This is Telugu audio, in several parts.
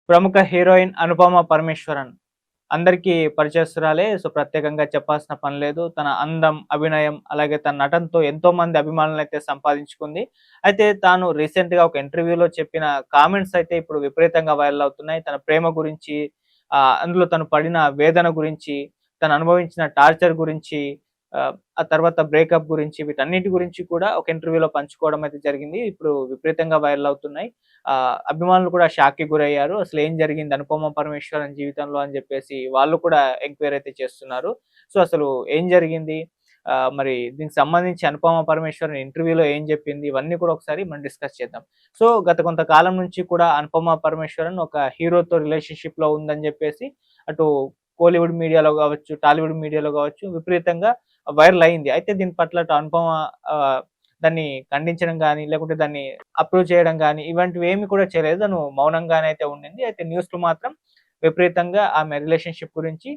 ప్రముఖ హీరోయిన్ అనుపమ పరమేశ్వరన్. అందరికీ పరిచయస్తురాలే. సో, ప్రత్యేకంగా చెప్పాల్సిన పని లేదు. తన అందం, అభినయం అలాగే తన నటనతో ఎంతోమంది అభిమానులనైతే సంపాదించుకుంది. అయితే తాను రీసెంట్‌గా ఒక ఇంటర్వ్యూలో చెప్పిన కామెంట్స్ అయితే ఇప్పుడు విపరీతంగా వైరల్ అవుతున్నాయి. తన ప్రేమ గురించి, అందులో తను పడిన వేదన గురించి, తను అనుభవించిన టార్చర్ గురించి, ఆ తర్వాత బ్రేకప్ గురించి వీటన్నిటి గురించి కూడా ఒక ఇంటర్వ్యూలో పంచుకోవడం అయితే జరిగింది. ఇప్పుడు విపరీతంగా వైరల్ అవుతున్నాయి. అభిమానులు కూడా షాక్‌కి గురయ్యారు. అసలేం జరిగింది అనుపమ పరమేశ్వరన్ జీవితంలో అని జెప్పేసి వాళ్ళు కూడా ఎంక్వైరీ అయితే చేస్తున్నారు. సో, అసలు ఏం జరిగింది? మరి దీనికి సంబంధించి అనుపమ పరమేశ్వరన్ ఇంటర్వ్యూలో ఏం జెప్పింది? ఇవన్నీ కూడా ఒకసారి మనం డిస్కస్ చేద్దాం. సో, గత కొంతకాలం నుంచి కూడా అనుపమ పరమేశ్వరన్ ఒక హీరోతో రిలేషన్‌షిప్‌లో ఉందని జెప్పేసి అటు కోలీవుడ్ మీడియాలో గావచ్చు, టాలీవుడ్ మీడియాలో గావచ్చు విపరీతంగా వైరల్ అయింది. అయితే దీని పట్ల అటు అనుపమ ఆహ్, దాన్ని ఖండించడం గాని, లేకుంటే దాన్ని అప్రూవ్ చేయడం గాని, ఇవంటివేమి కూడా చేయలేదు. తను మౌనంగానే అయితే ఉండింది. అయితే న్యూస్‌లు మాత్రం విపరీతంగా ఆమె రిలేషన్‌షిప్ గురించి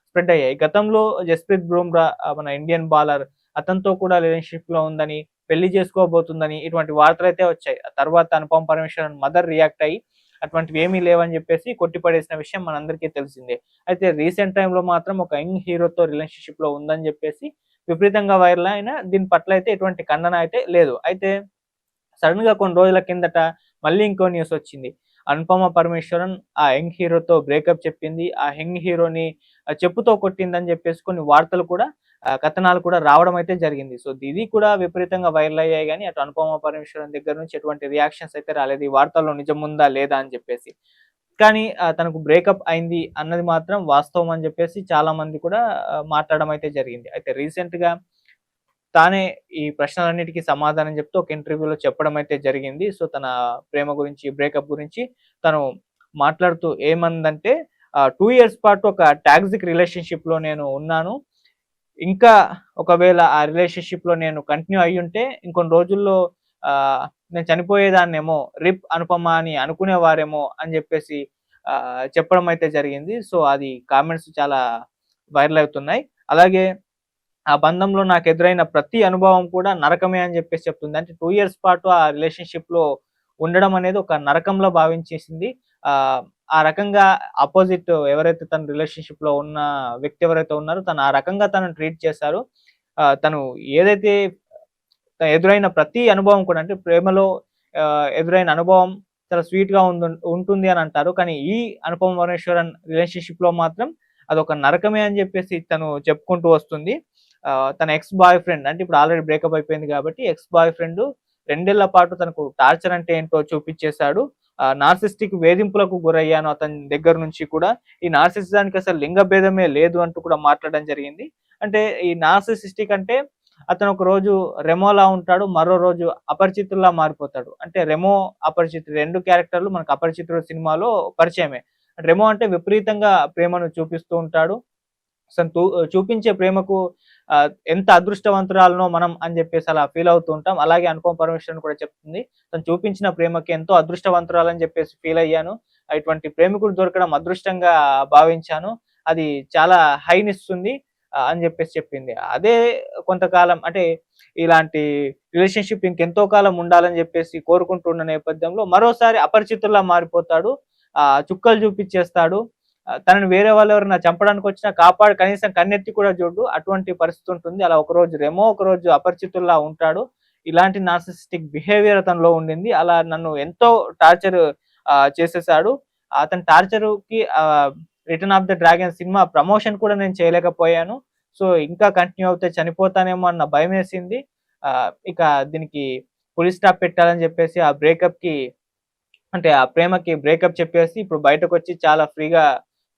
స్ప్రెడ్ అయ్యాయి. గతంలో జస్‌ప్రీత్ బుమ్రా మన ఇండియన్ బౌలర్ అతనితో కూడా రిలేషన్‌షిప్‌లో ఉందని, పెళ్లి చేసుకోబోతుందని ఇటువంటి వార్తలైతే వచ్చాయి. ఆ తర్వాత అనుపమ పరమేశ్వరన్ మదర్ రియాక్ట్ అయ్యి, అటువంటివేమీ లేవని జెప్పేసి కొట్టిపడేసిన విషయం మనందరికీ తెలిసిందే. అయితే రీసెంట్ టైమ్‌లో మాత్రం ఒక యంగ్ హీరోతో రిలేషన్‌షిప్‌లో ఉందని జెప్పేసి విపరీతంగా వైరల్ అయిన దీని పట్ల అయితే ఎటువంటి ఖండన అయితే లేదు. అయితే సడెన్‌గా కొన్ని రోజుల కిందట మళ్ళీ ఇంకో న్యూస్ వచ్చింది. అనుపమ పరమేశ్వరన్ ఆ యంగ్ హీరోతో బ్రేకప్ చెప్పింది. ఆ యంగ్ హీరోని చెప్పుతో కొట్టిందని జెప్పేసి కొన్ని వార్తలు కూడా, కథనాలు కూడా రావడం అయితే జరిగింది. సో, ఇది కూడా విపరీతంగా వైరల్ అయ్యాయి గానీ, అటు అనుపమ పరమేశ్వరన్ దగ్గర నుంచి ఎటువంటి రియాక్షన్స్ అయితే రాలేదు. ఈ వార్తల్లో నిజముందా? లేదా? అని జెప్పేసి. కానీ తనకు బ్రేకప్ అయింది అన్నది మాత్రం వాస్తవం అని జెప్పేసి చాలా మంది కూడా మాట్లాడడం అయితే జరిగింది. అయితే రీసెంట్‌గా తానే ఈ ప్రశ్నలన్నిటికి సమాధానం చెప్తూ ఒక ఇంటర్వ్యూలో చెప్పడం అయితే జరిగింది. సో, తన ప్రేమ గురించి, బ్రేకప్ గురించి తను మాట్లాడుతూ ఏమందంటే 2 ఇయర్స్ పాటు ఒక టాక్సిక్ రిలేషన్‌షిప్‌లో నేను ఉన్నాను. ఇంకా ఒకవేళ ఆ రిలేషన్‌షిప్‌లో నేను కంటిన్యూ అయ్యుంటే ఇంకొన్ని రోజుల్లో నేను చనిపోయేదాన్నేమో, రిప్ అనుపమ అని అనుకునేవారేమో అని జెప్పేసి చెప్పడం అయితే జరిగింది. సో, అది కామెంట్స్ చాలా వైరల్ అవుతున్నాయి. అలాగే ఆ బంధంలో నాకెదురైన ప్రతి అనుభవం కూడా నరకమే అని జెప్పేసి చెప్తుంది. అంటే 2 ఇయర్స్ పాటు ఆ రిలేషన్‌షిప్‌లో ఉండడం అనేది ఒక నరకంలా భావించేసింది. ఆహ్, ఆ రకంగా అపోజిట్ ఎవరైతే తన రిలేషన్‌షిప్‌లో ఉన్న వ్యక్తి ఎవరైతే ఉన్నారో తను ఆ రకంగా తనని ట్రీట్ చేశారు. తను ఏదైతే ఎదురైన ప్రతి అనుభవం కూడా అంటే ప్రేమలో ఎదురైన అనుభవం చాలా స్వీట్‌గా ఉంటుంది అని అంటారు. కానీ ఈ అనుపమ పరమేశ్వరన్ రిలేషన్‌షిప్‌లో మాత్రం అదొక నరకమే అని జెప్పేసి తను చెప్పుకుంటూ వస్తుంది. తన ఎక్స్ బాయ్ ఫ్రెండ్ అంటే ఇప్పుడు ఆల్రెడీ బ్రేకప్ అయిపోయింది గాబట్టి ఎక్స్ బాయ్ ఫ్రెండ్ 2 ఏళ్ల పాటు తనకు టార్చర్ అంటే ఏంటో చూపిచ్చేసాడు. నార్సిస్టిక్ వేధింపులకు గురయ్యాను అతని దగ్గర నుంచి కూడా. ఈ నార్సిసిజానికి అసలు లింగ భేదమే లేదు అంటూ కూడా మాట్లాడడం జరిగింది. అంటే ఈ నార్సిసిస్టిక్ అంటే అతను ఒక రోజు రెమోలా ఉంటాడు. మరో రోజు అపరిచితుల్లా మారిపోతాడు. అంటే రెమో, అపరిచితుడు 2 క్యారెక్టర్‌లు మనకు 'అపరిచితుడు' సినిమాలో పరిచయమే. రెమో అంటే విపరీతంగా ప్రేమను చూపిస్తూ ఉంటాడు. చూపించే ప్రేమకు ఎంత అదృష్టవంతురాలనో మనం అని జెప్పేసి అలా ఫీల్ అవుతూ ఉంటాం. అలాగే అనుపమ పరమేశ్వరన్ కూడా చెప్తుంది. తను చూపించిన ప్రేమకి ఎంతో అదృష్టవంతురాలని జెప్పేసి ఫీల్ అయ్యాను. ఇటువంటి ప్రేమికుడు దొరకడం అదృష్టంగా భావించాను. అది చాలా హైనిస్తుంది అని జెప్పేసి చెప్పింది. అదే కొంతకాలం అంటే ఇలాంటి రిలేషన్‌షిప్ ఇంకెంతో కాలం ఉండాలని జెప్పేసి కోరుకుంటున్న నేపథ్యంలో మరోసారి అపరిచితుల్లా మారిపోతాడు. చుక్కలు చూపిచ్చేస్తాడు. తనని వేరే వాళ్ళెవరైనా చంపడానికొచ్చినా కనీసం కన్నెత్తి కూడా చూడడు. అటువంటి పరిస్థితి ఉంటుంది. అలా ఒకరోజు రెమో, ఒకరోజు అపరిచితుల్లా ఉంటాడు. ఇలాంటి నార్సిసిస్టిక్ బిహేవియర్ అతనిలో ఉండింది. అలా నన్ను ఎంతో టార్చర్ చేసేసాడు. అతని టార్చర్‌కి 'రిటర్న్ ఆఫ్ ద డ్రాగన్' సినిమా ప్రమోషన్ కూడా నేను చేయలేకపోయాను. సో, ఇంకా కంటిన్యూ అవుతే చనిపోతానేమో అన్న భయమేసింది. ఇక దీనికి ఫుల్ స్టాప్ పెట్టాలని చెప్పేసి ఆ బ్రేకప్‌కి అంటే ఆ ప్రేమకి బ్రేకప్ చెప్పేసి ఇప్పుడు బయటకొచ్చి చాలా ఫ్రీగా,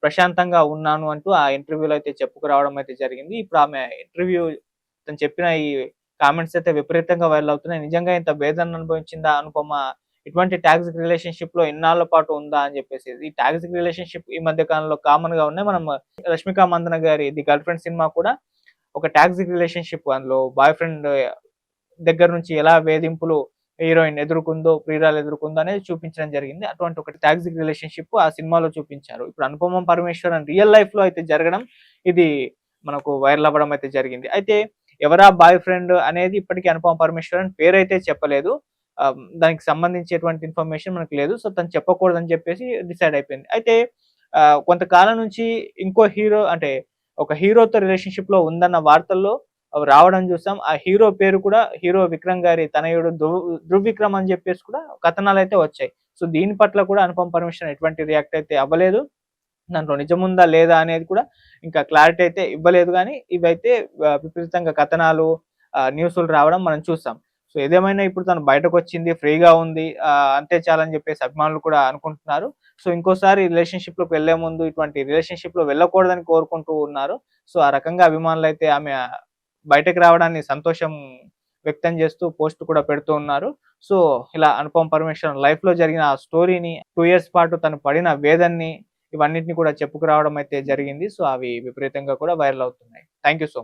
ప్రశాంతంగా ఉన్నాను అంటూ ఆ ఇంటర్వ్యూలో అయితే చెప్పుకురావడం అయితే జరిగింది. ఇప్పుడు ఆమె ఇంటర్వ్యూ తను చెప్పిన ఈ కామెంట్స్ అయితే విపరీతంగా వైరల్ అవుతున్నాయి. నిజంగా ఇంత వేదనను అనుభవించిందా అనుపమ? ఇటువంటి టాక్సిక్ రిలేషన్‌షిప్‌లో ఇన్నాళ్ల పాటు ఉందా? అని చెప్పేసి. ఈ టాక్సిక్ రిలేషన్‌షిప్ ఈ మధ్య కాలంలో కామన్‌గా ఉన్నాయి. మనం 'రష్మిక మందన' గారి 'ది గర్ల్ ఫ్రెండ్' సినిమా కూడా ఒక టాక్సిక్ రిలేషన్‌షిప్ అందులో బాయ్ ఫ్రెండ్ దగ్గర నుంచి ఎలా వేధింపులు హీరోయిన్ ఎదుర్కొందో, ప్రియురాలు ఎదుర్కొందో అనేది చూపించడం జరిగింది. అటువంటి ఒక టాక్సిక్ రిలేషన్‌షిప్ ఆ సినిమాలో చూపించారు. ఇప్పుడు అనుపమ పరమేశ్వరన్ రియల్ లైఫ్‌లో అయితే జరగడం, ఇది మనకు వైరల్ అవ్వడం అయితే జరిగింది. అయితే ఎవరా బాయ్ ఫ్రెండ్ అనేది ఇప్పటికి అనుపమ పరమేశ్వరన్ పేరైతే చెప్పలేదు. దానికి సంబంధించేటువంటి ఇన్ఫర్మేషన్ మనకు లేదు. సో, తను చెప్పకూడదని చెప్పేసి డిసైడ్ అయిపోయింది. అయితే కొంతకాలం నుంచి ఇంకో హీరో అంటే ఒక హీరోతో రిలేషన్‌షిప్‌లో ఉందన్న వార్తల్లో రావడం చూసాం. ఆ హీరో పేరు కూడా హీరో విక్రమ్ గారి తనయుడు ధృవ్ విక్రమ్ అని చెప్పేసి కూడా కథనాలైతే వచ్చాయి. సో, దీని పట్ల కూడా అనుపమ పరమేశ్వరన్ ఎటువంటి రియాక్ట్ అయితే అవ్వలేదు. దాంట్లో నిజముందా లేదా అనేది కూడా ఇంకా క్లారిటీ అయితే ఇవ్వలేదు గానీ, ఇవైతే విపరీతంగా కథనాలు, న్యూసులు రావడం మనం చూసాం. సో, ఏదేమైనా ఇప్పుడు తను బయటకొచ్చింది, ఫ్రీగా ఉంది. అంతే చాలని చెప్పేసి అభిమానులు కూడా అనుకుంటున్నారు. సో, ఇంకోసారి రిలేషన్‌షిప్‌లోకి వెళ్లే ముందు ఇటువంటి రిలేషన్‌షిప్‌లో వెళ్ళకూడదని కోరుకుంటూ ఉన్నారు. సో, ఆ రకంగా అభిమానులైతే ఆమె బయటకి రావడాన్ని సంతోషం వ్యక్తం చేస్తూ పోస్ట్ కూడా పెడుతూ ఉన్నారు. సో, ఇలా అనుపమ పరమేశ్వరన్ లైఫ్‌లో జరిగిన ఆ స్టోరీని 2 ఇయర్స్ పాటు తను పడిన వేదనని ఇవన్నిటిని కూడా చెప్పుకురావడం అయితే జరిగింది. సో, అవి విపరీతంగా కూడా వైరల్ అవుతున్నాయి. Thank you so